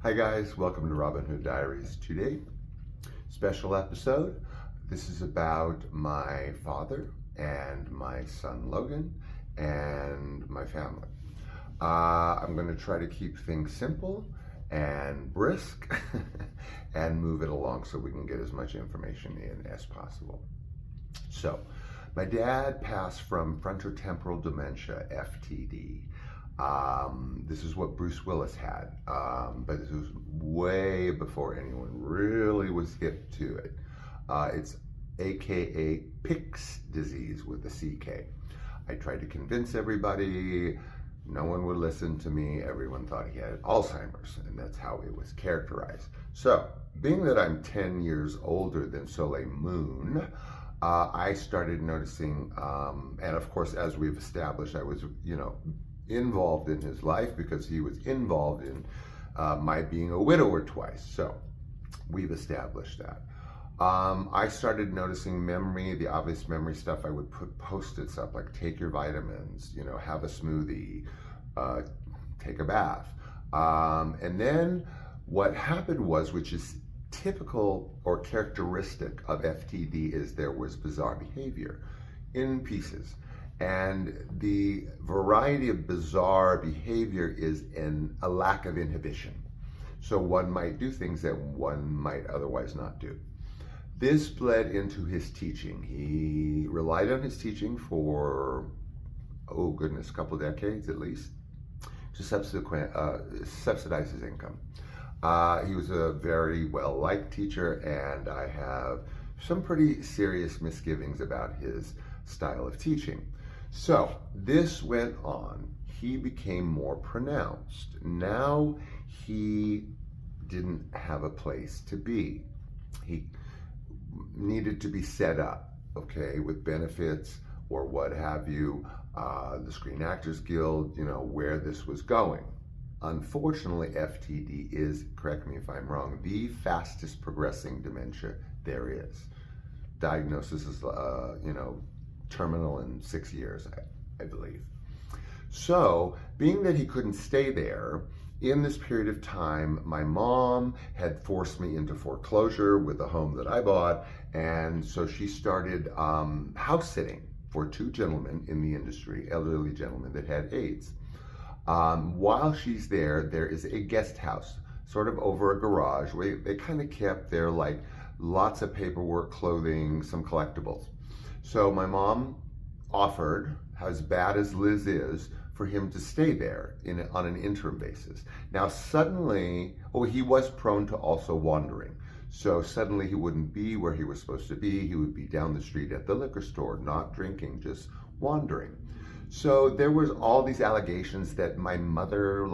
Hi guys, welcome to Robin Hood Diaries. Today, special episode. This is about my father and my son Logan and my family. I'm going to try to keep things simple and brisk and move it along so we can get as much information in as possible. So, my dad passed from frontotemporal dementia, FTD. This is what Bruce Willis had, but this was way before anyone really was hip to it. It's AKA Pick's disease with a CK. I tried to convince everybody, no one would listen to me, everyone thought he had Alzheimer's, and that's how it was characterized. So, being that I'm 10 years older than Soleil Moon, I started noticing, and of course, as we've established, I was, involved in his life because he was involved in my being a widower twice. So we've established that. I started noticing memory, the obvious memory stuff. I would put Post-its up like take your vitamins, have a smoothie, take a bath. And then what happened was, which is typical or characteristic of FTD, is there was bizarre behavior in pieces. And the variety of bizarre behavior is a lack of inhibition. So one might do things that one might otherwise not do. This bled into his teaching. He relied on his teaching for, a couple decades at least, to subsidize his income. He was a very well-liked teacher, and I have some pretty serious misgivings about his style of teaching. So this went on. He became more pronounced. Now he didn't have a place to be. He needed to be set up, okay, with benefits or what have you, the Screen Actors Guild, where this was going. Unfortunately, FTD is, correct me if I'm wrong, the fastest progressing dementia there is. Diagnosis is, terminal in 6 years, I believe. So, being that he couldn't stay there, in this period of time, my mom had forced me into foreclosure with a home that I bought, and so she started house sitting for two gentlemen in the industry, elderly gentlemen that had AIDS. While she's there is a guest house, sort of over a garage, where they kind of kept their, lots of paperwork, clothing, some collectibles. So my mom offered, as bad as Liz is, for him to stay there on an interim basis. Now suddenly, he was prone to also wandering. So suddenly he wouldn't be where he was supposed to be. He would be down the street at the liquor store, not drinking, just wandering. So there was all these allegations that my mother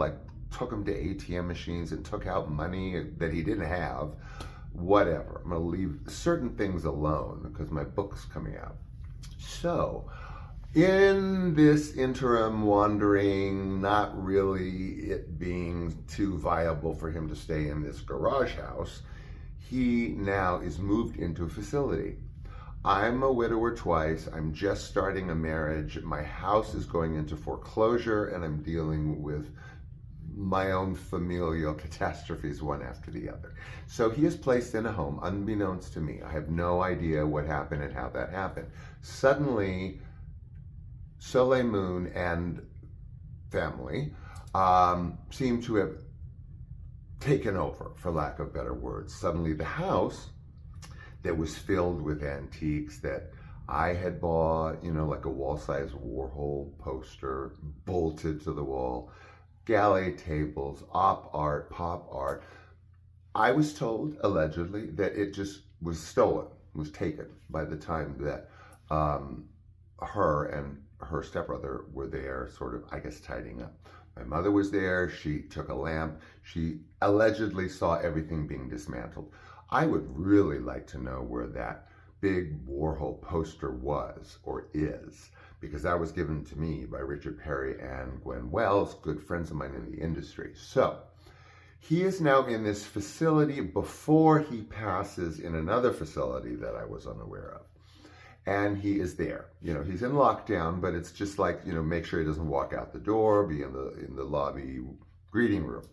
took him to ATM machines and took out money that he didn't have. Whatever, I'm gonna leave certain things alone because my book's coming out. So, in this interim wandering, not really it being too viable for him to stay in this garage house, he now is moved into a facility. I'm a widower twice, I'm just starting a marriage, my house is going into foreclosure, and I'm dealing with my own familial catastrophes one after the other. So he is placed in a home unbeknownst to me. I have no idea what happened and how that happened. Suddenly, Soleil Moon and family seem to have taken over, for lack of better words. Suddenly the house that was filled with antiques that I had bought, like a wall-size Warhol poster bolted to the wall, galley tables, op art, pop art. I was told, allegedly, that it just was stolen, was taken by the time that her and her stepbrother were there, sort of, I guess, tidying up. My mother was there, she took a lamp, she allegedly saw everything being dismantled. I would really like to know where that big Warhol poster was, or is, because that was given to me by Richard Perry and Gwen Wells, good friends of mine in the industry. So, he is now in this facility before he passes in another facility that I was unaware of. And he is there. He's in lockdown, but it's just make sure he doesn't walk out the door, be in the lobby greeting room.